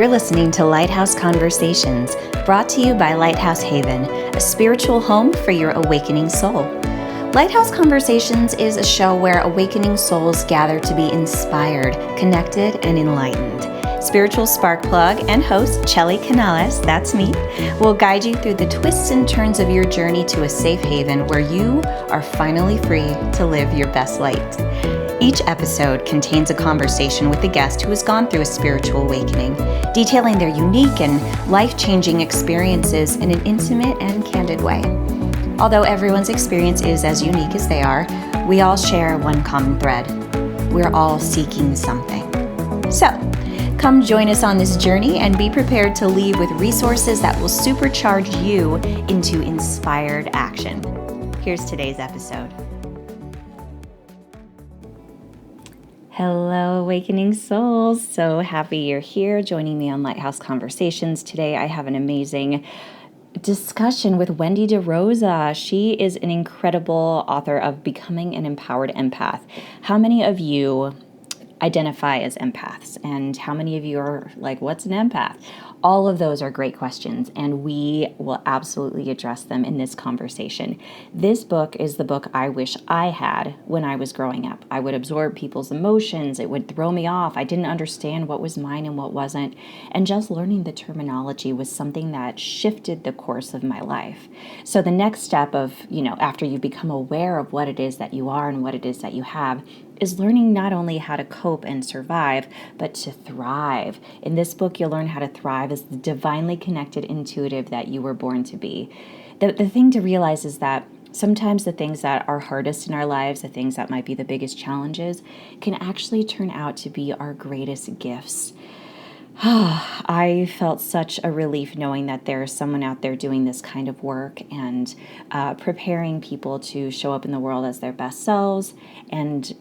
You're listening to Lighthouse Conversations, brought to you by Lighthouse Haven, a spiritual home for your awakening soul. Lighthouse Conversations is a show where awakening souls gather to be inspired, connected, and enlightened. Spiritual spark plug and host Chelly Canales, that's me, will guide you through the twists and turns of your journey to a safe haven where you are finally free to live your best light. Each episode contains a conversation with a guest who has gone through a spiritual awakening, detailing their unique and life-changing experiences in an intimate and candid way. Although everyone's experience is as unique as they are, we all share one common thread. We're all seeking something. So, come join us on this journey and be prepared to leave with resources that will supercharge you into inspired action. Here's today's episode. Hello, awakening souls. So happy you're here joining me on Lighthouse Conversations. Today I have an amazing discussion with Wendy De Rosa. She is an incredible author of Becoming an Empowered Empath. How many of you identify as empaths? And how many of you are like, what's an empath? All of those are great questions, and we will absolutely address them in this conversation. This book is the book I wish I had when I was growing up. I would absorb people's emotions. It would throw me off. I didn't understand what was mine and what wasn't. And just learning the terminology was something that shifted the course of my life. So the next step of, after you become aware of what it is that you are and what it is that you have, is learning not only how to cope and survive, but to thrive. In this book, you'll learn how to thrive as the divinely connected intuitive that you were born to be. The thing to realize is that sometimes the things that are hardest in our lives, the things that might be the biggest challenges, can actually turn out to be our greatest gifts. I felt such a relief knowing that there's someone out there doing this kind of work and preparing people to show up in the world as their best selves and,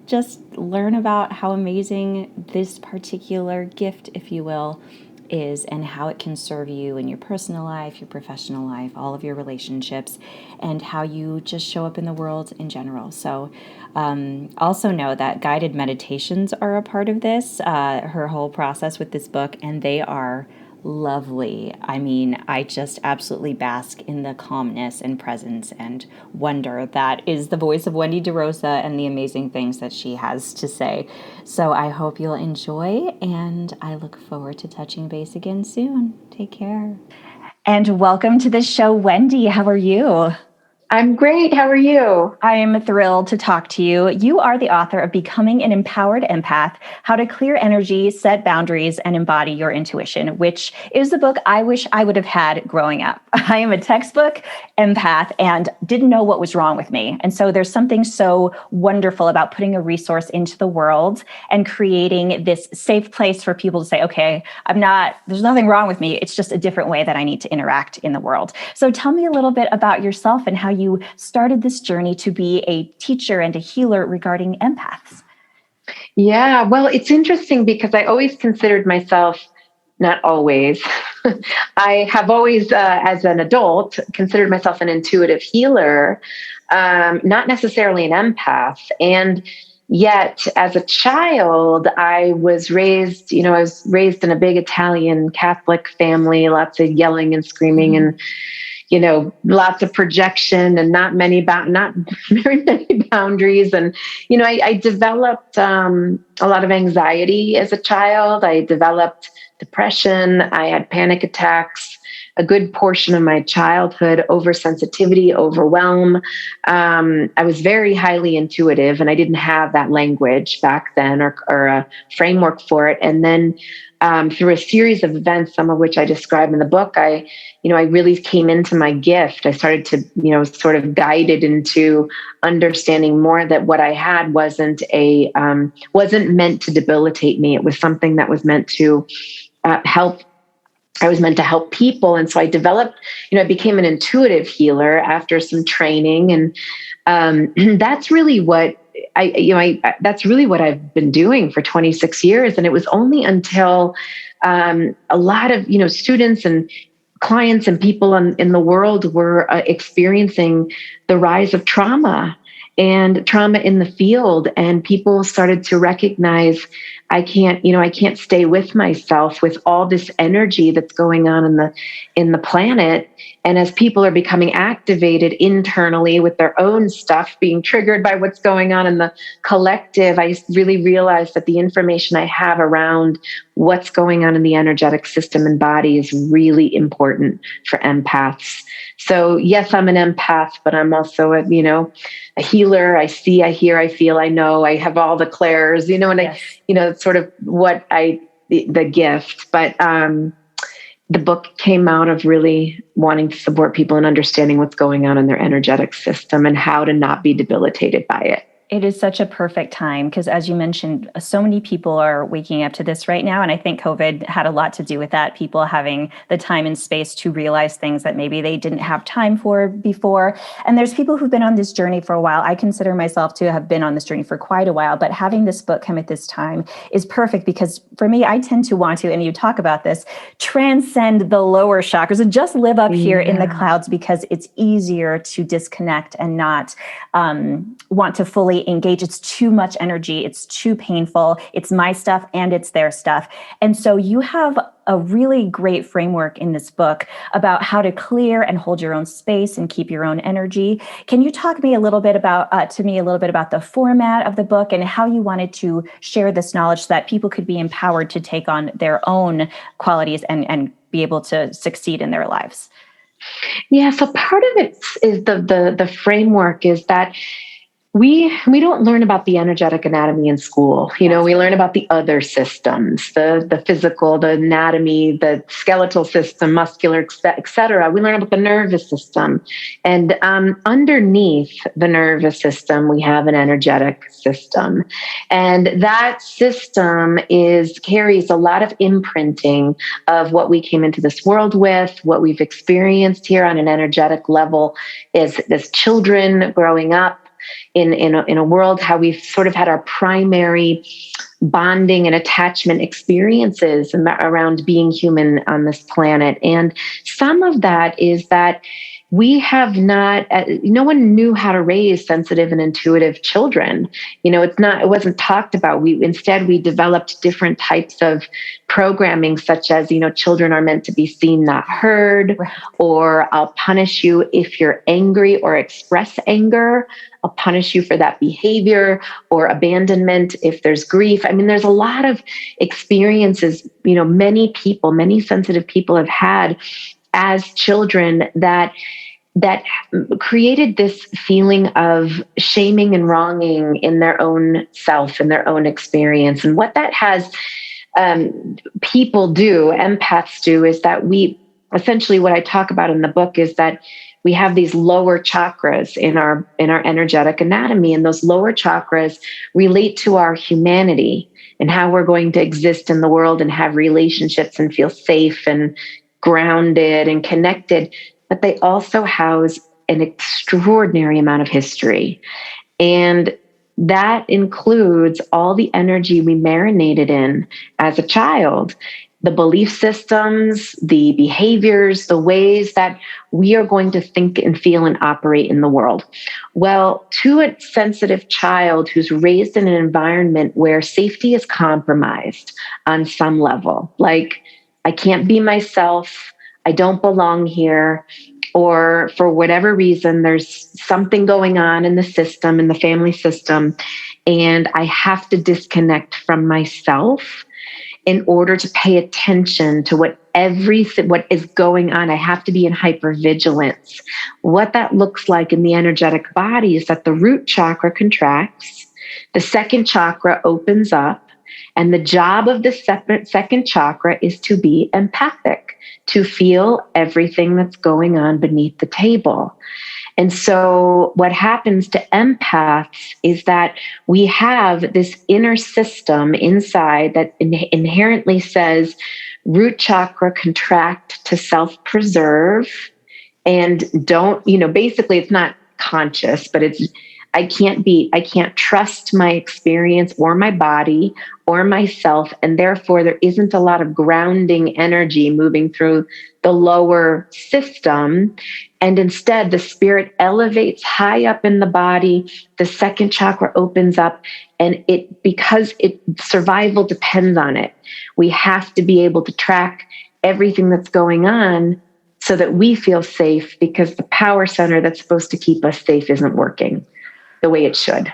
just learn about how amazing this particular gift, if you will, is and how it can serve you in your personal life, your professional life, all of your relationships, and how you just show up in the world in general. So also know that guided meditations are a part of this, her whole process with this book, and they are lovely. I mean, I just absolutely bask in the calmness and presence and wonder that is the voice of Wendy De Rosa and the amazing things that she has to say. So I hope you'll enjoy, and I look forward to touching base again soon. Take care. And welcome to the show, Wendy. How are you? I'm great. How are you? I am thrilled to talk to you. You are the author of Becoming an Empowered Empath, How to Clear Energy, Set Boundaries, and Embody Your Intuition, which is the book I wish I would have had growing up. I am a textbook empath and didn't know what was wrong with me. And so there's something so wonderful about putting a resource into the world and creating this safe place for people to say, okay, there's nothing wrong with me. It's just a different way that I need to interact in the world. So tell me a little bit about yourself and how you started this journey to be a teacher and a healer regarding empaths. Yeah, well, it's interesting because I always considered myself, not always, I have always, as an adult, considered myself an intuitive healer, not necessarily an empath. And yet, as a child, I was raised in a big Italian Catholic family, lots of yelling and screaming and lots of projection and not very many boundaries. And, I developed a lot of anxiety as a child. I developed depression. I had panic attacks, a good portion of my childhood, oversensitivity, overwhelm. I was very highly intuitive, and I didn't have that language back then or a framework for it. And then through a series of events, some of which I describe in the book, I really came into my gift. I started to, sort of guided into understanding more that what I had wasn't meant to debilitate me. It was something that was meant to help. I was meant to help people. And so I developed, I became an intuitive healer after some training. And that's really what that's really what I've been doing for 26 years. And it was only until a lot of, students and clients and people in the world were experiencing the rise of trauma and trauma in the field. And people started to recognize, I can't stay with myself with all this energy that's going on in the planet. And as people are becoming activated internally with their own stuff being triggered by what's going on in the collective, I really realized that the information I have around what's going on in the energetic system and body is really important for empaths. So yes, I'm an empath, but I'm also a healer. I see, I hear, I feel, I know. I have all the clairs, and Yes. it's sort of the gift. But the book came out of really wanting to support people in understanding what's going on in their energetic system and how to not be debilitated by it. It is such a perfect time because, as you mentioned, so many people are waking up to this right now. And I think COVID had a lot to do with that. People having the time and space to realize things that maybe they didn't have time for before. And there's people who've been on this journey for a while. I consider myself to have been on this journey for quite a while, but having this book come at this time is perfect because for me, I tend to want to, and you talk about this, transcend the lower chakras and just live up here in the clouds because it's easier to disconnect and not want to fully engage. It's too much energy. It's too painful. It's my stuff and it's their stuff. And so you have a really great framework in this book about how to clear and hold your own space and keep your own energy. Can you talk to me a little bit about the format of the book and how you wanted to share this knowledge so that people could be empowered to take on their own qualities and be able to succeed in their lives? Yeah, so part of it is the framework is that we don't learn about the energetic anatomy in school. We learn about the other systems, the physical, the anatomy, the skeletal system, muscular, et cetera. We learn about the nervous system. And underneath the nervous system, we have an energetic system. And that system carries a lot of imprinting of what we came into this world with, what we've experienced here on an energetic level as children growing up in a world, how we've sort of had our primary bonding and attachment experiences around being human on this planet. And some of that is that we have not, no one knew how to raise sensitive and intuitive children. It wasn't talked about. Instead, we developed different types of programming, such as, children are meant to be seen, not heard, or I'll punish you if you're angry or express anger. I'll punish you for that behavior, or abandonment if there's grief. I mean, there's a lot of experiences, many sensitive people have had as children that created this feeling of shaming and wronging in their own self and their own experience. And what that has empaths do, is that essentially what I talk about in the book is that we have these lower chakras in our energetic anatomy, and those lower chakras relate to our humanity and how we're going to exist in the world and have relationships and feel safe and grounded and connected. But they also house an extraordinary amount of history. And that includes all the energy we marinated in as a child, the belief systems, the behaviors, the ways that we are going to think and feel and operate in the world. Well, to a sensitive child who's raised in an environment where safety is compromised on some level, like I can't be myself, I don't belong here, or for whatever reason, there's something going on in the system, in the family system, and I have to disconnect from myself in order to pay attention to what is going on. I have to be in hypervigilance. What that looks like in the energetic body is that the root chakra contracts, the second chakra opens up, and the job of the second chakra is to be empathic, to feel everything that's going on beneath the table. And so what happens to empaths is that we have this inner system inside that inherently says root chakra, contract to self-preserve, and don't, basically it's not conscious, but it's I can't trust my experience or my body or myself. And therefore, there isn't a lot of grounding energy moving through the lower system. And instead, the spirit elevates high up in the body. The second chakra opens up, and because survival depends on it. We have to be able to track everything that's going on so that we feel safe, because the power center that's supposed to keep us safe isn't working the way it should.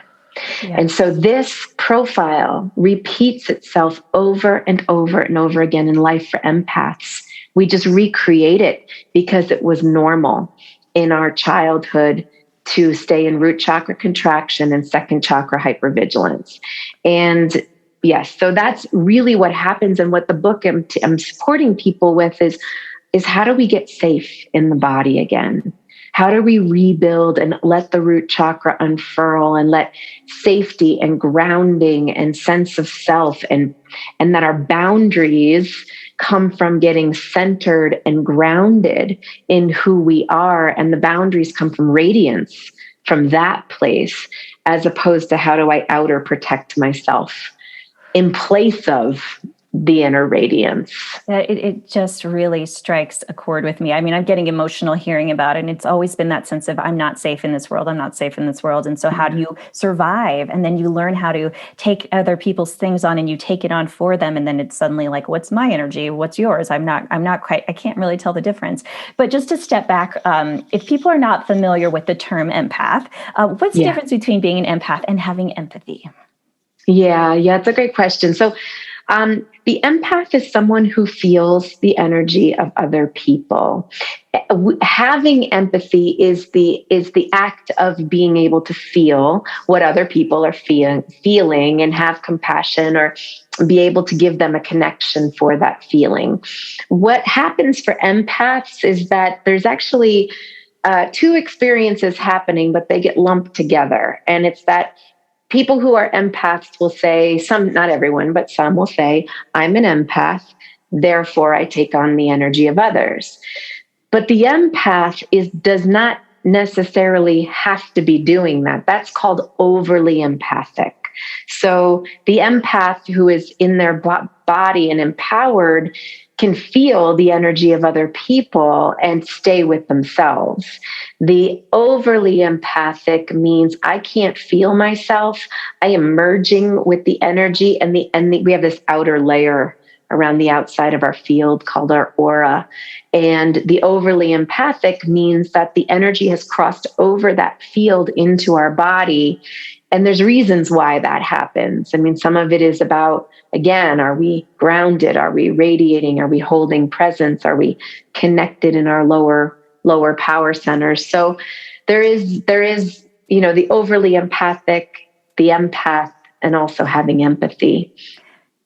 Yeah. And so this profile repeats itself over and over and over again in life for empaths. We just recreate it because it was normal in our childhood to stay in root chakra contraction and second chakra hypervigilance. And yes, so that's really what happens. And what the book I'm supporting people with is how do we get safe in the body again? How do we rebuild and let the root chakra unfurl and let safety and grounding and sense of self and that our boundaries come from getting centered and grounded in who we are, and the boundaries come from radiance from that place, as opposed to how do I outer protect myself in place of the inner radiance. It just really strikes a chord with me. I mean, I'm getting emotional hearing about it. And it's always been that sense of I'm not safe in this world. I'm not safe in this world. And so how do you survive? And then you learn how to take other people's things on and you take it on for them. And then it's suddenly like, what's my energy? What's yours? I'm not quite, I can't really tell the difference. But just to step back, if people are not familiar with the term empath, what's the difference between being an empath and having empathy? Yeah, it's a great question. So the empath is someone who feels the energy of other people. Having empathy is the act of being able to feel what other people are feeling and have compassion, or be able to give them a connection for that feeling. What happens for empaths is that there's actually two experiences happening, but they get lumped together. And it's that people who are empaths will say, not everyone, but some will say, I'm an empath, therefore I take on the energy of others. But the empath does not necessarily have to be doing that. That's called overly empathic. So the empath who is in their body and empowered can feel the energy of other people and stay with themselves. The overly empathic means I can't feel myself. I am merging with the energy, and we have this outer layer around the outside of our field called our aura. And the overly empathic means that the energy has crossed over that field into our body. And there's reasons why that happens. I mean, some of it is about, again, are we grounded? Are we radiating? Are we holding presence? Are we connected in our lower power centers? So there is, the overly empathic, the empath, and also having empathy.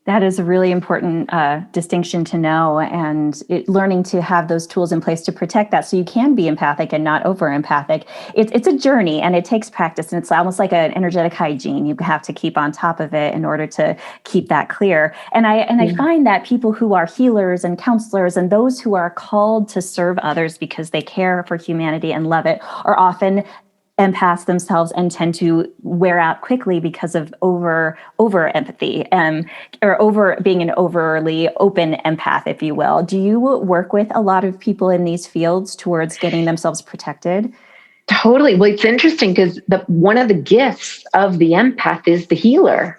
That is a really important distinction to know, and learning to have those tools in place to protect that so you can be empathic and not over empathic. It's a journey, and it takes practice, and it's almost like an energetic hygiene. You have to keep on top of it in order to keep that clear. And I find that people who are healers and counselors and those who are called to serve others because they care for humanity and love it are often empaths themselves and tend to wear out quickly because of over empathy, or over being an overly open empath, if you will. Do you work with a lot of people in these fields towards getting themselves protected? Totally. Well, it's interesting because one of the gifts of the empath is the healer,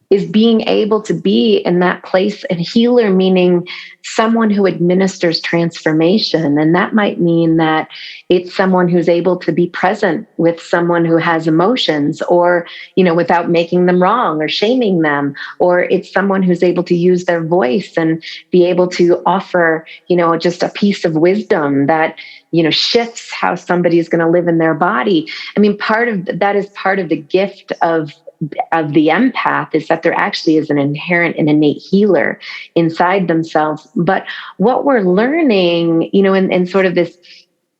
is being able to be in that place. And healer meaning someone who administers transformation. And that might mean that it's someone who's able to be present with someone who has emotions, or, without making them wrong or shaming them. Or it's someone who's able to use their voice and be able to offer, just a piece of wisdom that, shifts how somebody is going to live in their body. I mean, part of the gift of the empath is that there actually is an inherent and innate healer inside themselves. But what we're learning, in sort of this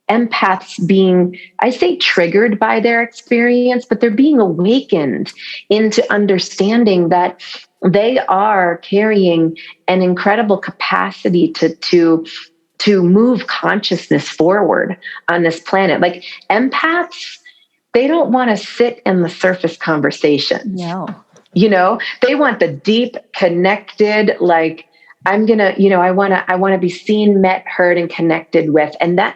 empaths being, I say, triggered by their experience, but they're being awakened into understanding that they are carrying an incredible capacity to move consciousness forward on this planet. Like empaths they don't want to sit in the surface conversations. No. They want the deep, connected, like, I'm going to, I want to be seen, met, heard, and connected with. And that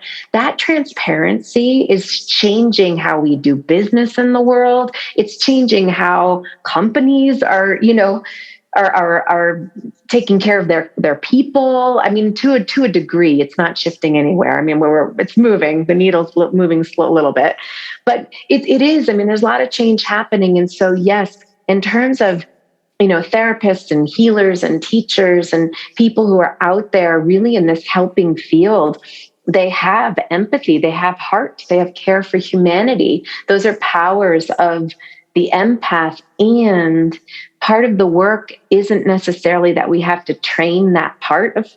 transparency is changing how we do business in the world. It's changing how companies are, are taking care of their people. I mean, to a degree, it's not shifting anywhere. I mean, it's moving, the needle's moving a little bit, but it is. I mean, there's a lot of change happening. And so, yes, in terms of, therapists and healers and teachers and people who are out there really in this helping field, they have empathy, they have heart, they have care for humanity. Those are powers of the empath. And part of the work isn't necessarily that we have to train that part of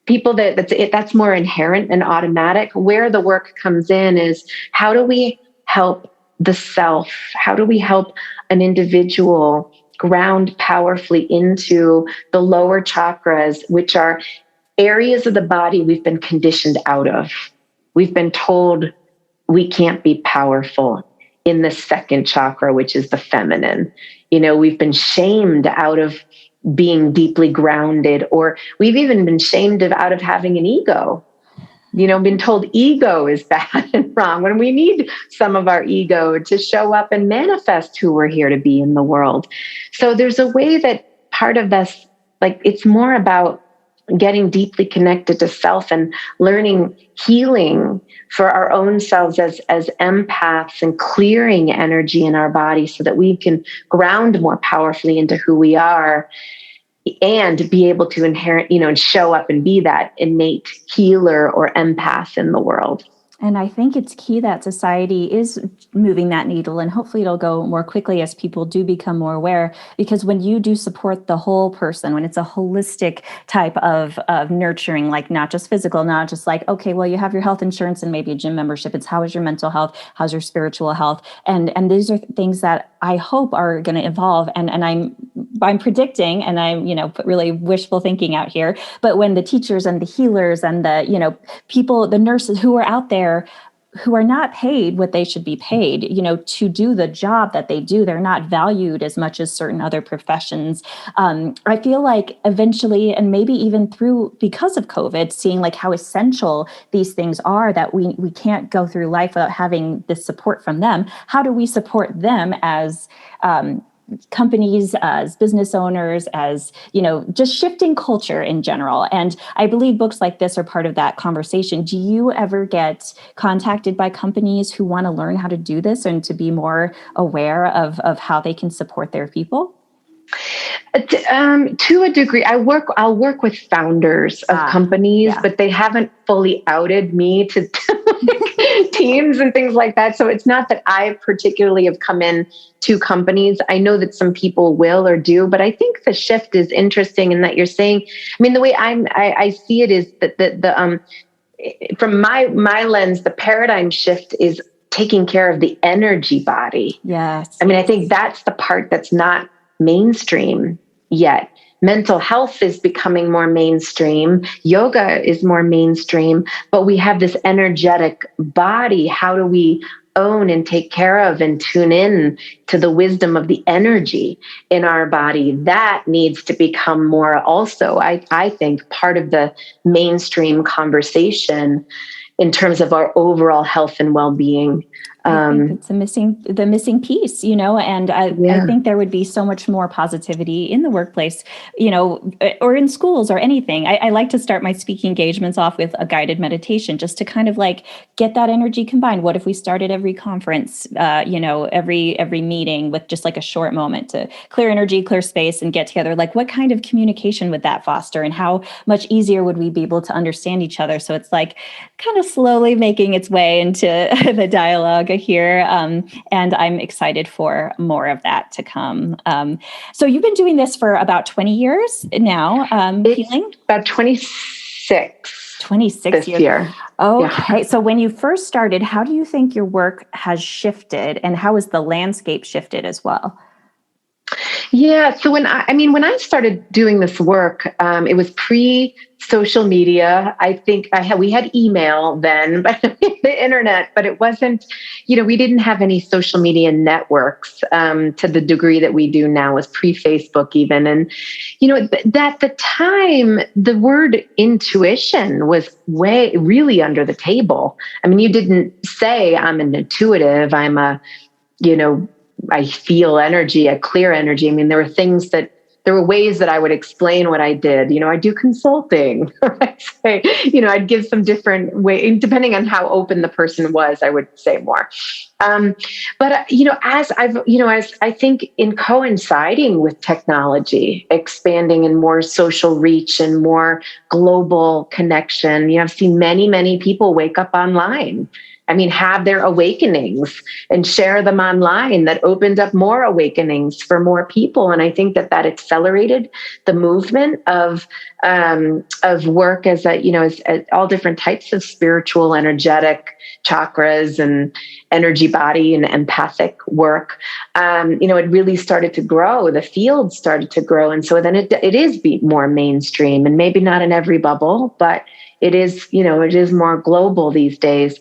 people, that's more inherent and automatic. Where the work comes in is, how do we help the self? How do we help an individual ground powerfully into the lower chakras, which are areas of the body we've been conditioned out of? We've been told we can't be powerful in the second chakra, which is the feminine. We've been shamed out of being deeply grounded, or we've even been shamed out of having an ego. Been told ego is bad and wrong, when we need some of our ego to show up and manifest who we're here to be in the world. So there's a way that part of this, like, it's more about getting deeply connected to self and learning healing for our own selves as empaths, and clearing energy in our body so that we can ground more powerfully into who we are, and be able to inherit, and show up and be that innate healer or empath in the world. And I think it's key that society is moving that needle, and hopefully it'll go more quickly as people do become more aware. Because when you do support the whole person, when it's a holistic type of nurturing, like not just physical, not just like, okay, well, you have your health insurance and maybe a gym membership. It's how is your mental health? How's your spiritual health? And these are things that I hope are going to evolve. And I'm predicting, and I'm, really wishful thinking out here, but when the teachers and the healers and the, people, the nurses who are out there, who are not paid what they should be paid, to do the job that they do, they're not valued as much as certain other professions. I feel like eventually, and maybe even because of COVID, seeing like how essential these things are, that we can't go through life without having this support from them. How do we support them as companies, as business owners, as, just shifting culture in general? And I believe books like this are part of that conversation. Do you ever get contacted by companies who want to learn how to do this and to be more aware of how they can support their people? To a degree, I'll work with founders of companies, but they haven't fully outed me to teams and things like that. So it's not that I particularly have come in to companies. I know that some people will or do, but I think the shift is interesting in that you're saying, I mean, the way I see it is that the from my lens, the paradigm shift is taking care of the energy body. Yes. I mean, I think that's the part that's not mainstream yet. Mental health is becoming more mainstream. Yoga is more mainstream, but we have this energetic body. How do we own and take care of and tune in to the wisdom of the energy in our body? That needs to become more also, I think, part of the mainstream conversation in terms of our overall health and well-being. I think it's the missing piece, and I think there would be so much more positivity in the workplace, or in schools or anything. I like to start my speaking engagements off with a guided meditation, just to kind of like get that energy combined. What if we started every conference, every meeting with just like a short moment to clear energy, clear space, and get together? Like, what kind of communication would that foster, and how much easier would we be able to understand each other? So it's like kind of slowly making its way into the dialogue here. And I'm excited for more of that to come. So you've been doing this for about 20 years now, healing? About 26. 26 this year. Okay. Yeah. So when you first started, how do you think your work has shifted, and how has the landscape shifted as well? Yeah. So when I started doing this work, it was pre social media. I think we had email then, but the internet, but it wasn't, we didn't have any social media networks, to the degree that we do now, was pre Facebook even. And, at the time, the word intuition was really under the table. I mean, you didn't say I'm an intuitive, you know, I feel energy, I clear energy. I mean, there were ways that I would explain what I did. I do consulting. I'd say, I'd give some different way, depending on how open the person was, I would say more. But as I think in coinciding with technology, expanding and more social reach and more global connection, I've seen many, many people wake up online. I mean, have their awakenings and share them online. That opened up more awakenings for more people. And I think that accelerated the movement of work as as all different types of spiritual, energetic chakras and energy body and empathic work. It really started to grow. The field started to grow. And so then it is more mainstream, and maybe not in every bubble, but it is more global these days.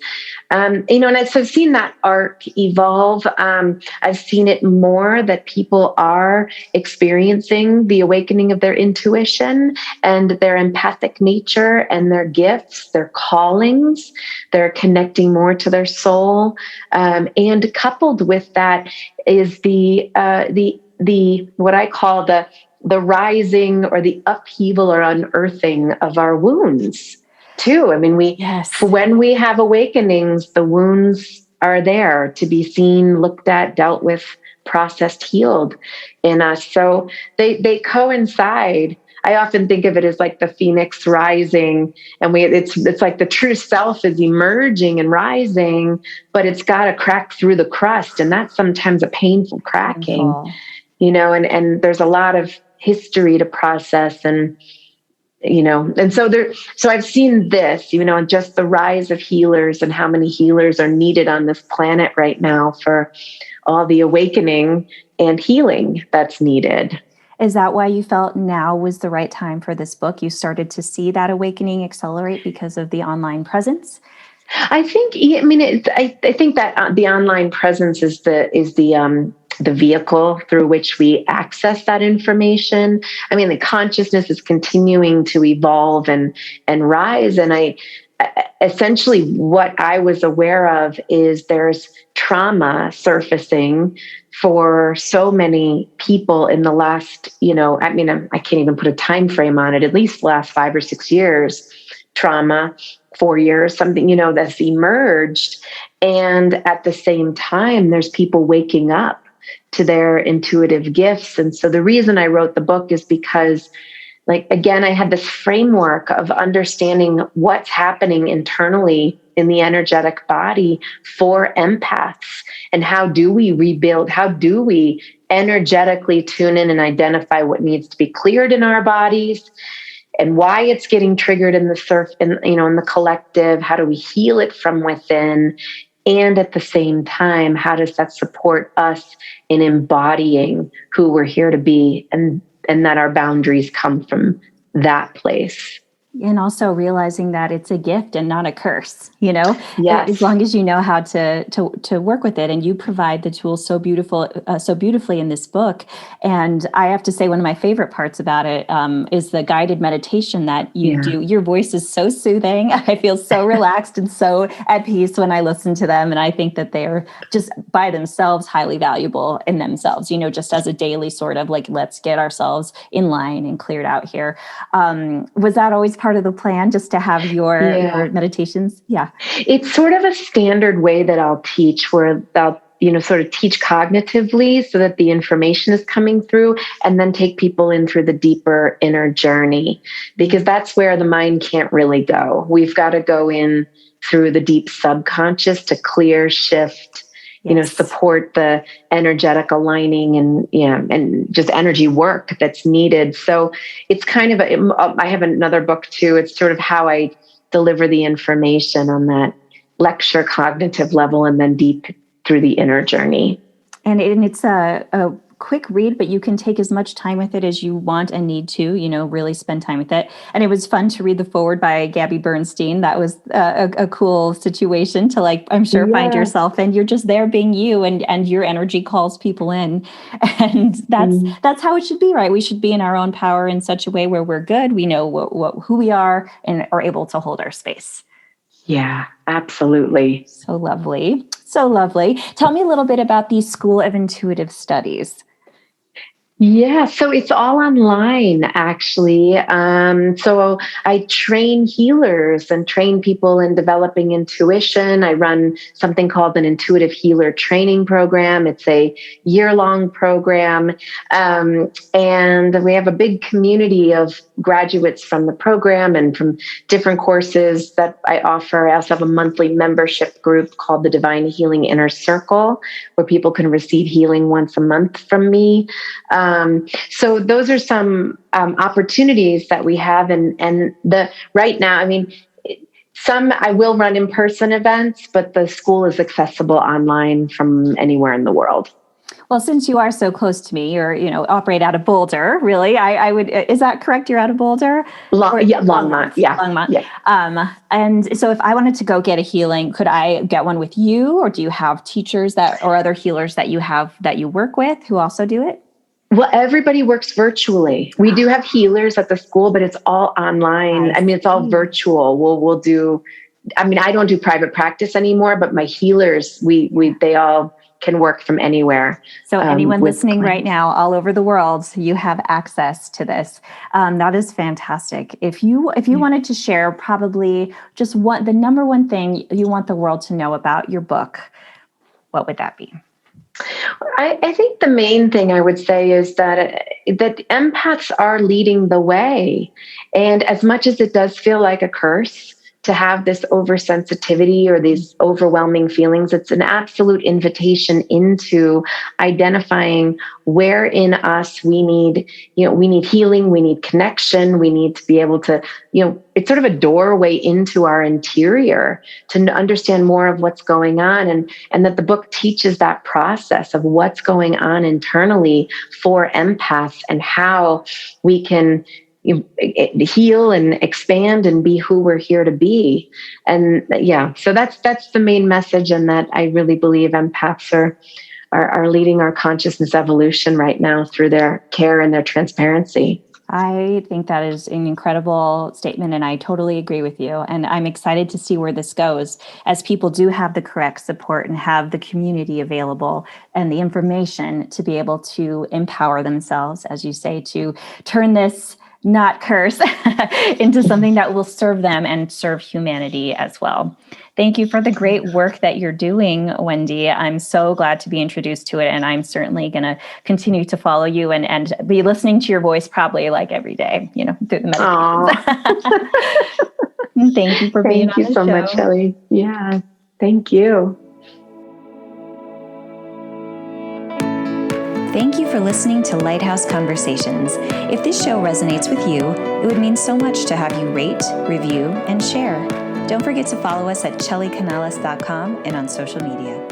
And I've seen that arc evolve. I've seen it more that people are experiencing the awakening of their intuition and their empathic nature and their gifts, their callings. They're connecting more to their soul. And coupled with that is the what I call the rising or the upheaval or unearthing of our wounds too. I mean, Yes. when we have awakenings, the wounds are there to be seen, looked at, dealt with, processed, healed in us. So they coincide. I often think of it as like the phoenix rising, and it's like the true self is emerging and rising, but it's got to crack through the crust, and that's sometimes a painful cracking. Painful. And there's a lot of history to process, and so I've seen this, just the rise of healers and how many healers are needed on this planet right now for all the awakening and healing that's needed. Is that why you felt now was the right time for this book? You started to see that awakening accelerate because of the online presence? I think, I think that the online presence is the vehicle through which we access that information. I mean, the consciousness is continuing to evolve and rise. And essentially what I was aware of is there's trauma surfacing for so many people in the last, I can't even put a time frame on it, at least the last 5 or 6 years, trauma, 4 years, something, that's emerged. And at the same time, there's people waking up to their intuitive gifts. And so the reason I wrote the book is because, again, I had this framework of understanding what's happening internally in the energetic body for empaths, and how do we rebuild? How do we energetically tune in and identify what needs to be cleared in our bodies, and why it's getting triggered in in the collective? How do we heal it from within? And at the same time, how does that support us in embodying who we're here to be, and that our boundaries come from that place? And also realizing that it's a gift and not a curse, Yes. as long as you know how to work with it. And you provide the tools so beautifully in this book. And I have to say, one of my favorite parts about it is the guided meditation that you do. Your voice is so soothing. I feel so relaxed and so at peace when I listen to them. And I think that they're just by themselves highly valuable in themselves, just as a daily sort of let's get ourselves in line and cleared out here. Was that always part of the plan, just to have your meditations? Yeah. It's sort of a standard way that I'll teach, where I'll, sort of teach cognitively so that the information is coming through, and then take people in through the deeper inner journey, because that's where the mind can't really go. We've got to go in through the deep subconscious to clear, shift, support the energetic aligning and just energy work that's needed. So it's kind of I have another book too. It's sort of how I deliver the information on that lecture cognitive level, and then deep through the inner journey. And it's a quick read, but you can take as much time with it as you want and need to, really spend time with it. And it was fun to read the foreword by Gabby Bernstein. That was a cool situation to, like, I'm sure, find yourself in. You're just there being you, and your energy calls people in. And that's how it should be, right? We should be in our own power in such a way where we're good. We know who we are and are able to hold our space. Yeah, absolutely. So lovely. So lovely. Tell me a little bit about the School of Intuitive Studies. Yeah, so it's all online, actually. So I train healers and train people in developing intuition. I run something called an intuitive healer training program. It's a year-long program. And we have a big community of graduates from the program and from different courses that I offer. I also have a monthly membership group called the Divine Healing Inner Circle, where people can receive healing once a month from me. So those are some opportunities that we have, and right now, I mean, some I will run in-person events, but the school is accessible online from anywhere in the world. Well, since you are so close to me, you're, operate out of Boulder, really. I would, is that correct? You're out of Boulder? Longmont. Yeah. Longmont. Yeah. And so if I wanted to go get a healing, could I get one with you, or do you have teachers or other healers that you work with who also do it? Well, everybody works virtually. We do have healers at the school, but it's all online. I mean, it's all virtual. We'll do, I mean, I don't do private practice anymore, but my healers, they all can work from anywhere. So anyone listening right now, all over the world, you have access to this. That is fantastic. If you wanted to share probably just the number one thing you want the world to know about your book, what would that be? I think the main thing I would say is that empaths are leading the way. And as much as it does feel like a curse to have this oversensitivity or these overwhelming feelings, it's an absolute invitation into identifying where in us we need healing, we need connection, we need to be able to, it's sort of a doorway into our interior to understand more of what's going on, and that the book teaches that process of what's going on internally for empaths and how we can heal and expand and be who we're here to be. And so that's the main message, and that I really believe empaths are leading our consciousness evolution right now through their care and their transparency. I think that is an incredible statement, and I totally agree with you. And I'm excited to see where this goes as people do have the correct support and have the community available and the information to be able to empower themselves, as you say, to turn this not curse into something that will serve them and serve humanity as well. Thank you for the great work that you're doing, Wendy. I'm so glad to be introduced to it, and I'm certainly going to continue to follow you and be listening to your voice probably like every day, through the meditations. Thank you for being on the show. Thank you so much, Shelley. Yeah, thank you. Thank you for listening to Lighthouse Conversations. If this show resonates with you, it would mean so much to have you rate, review, and share. Don't forget to follow us at chellycanales.com and on social media.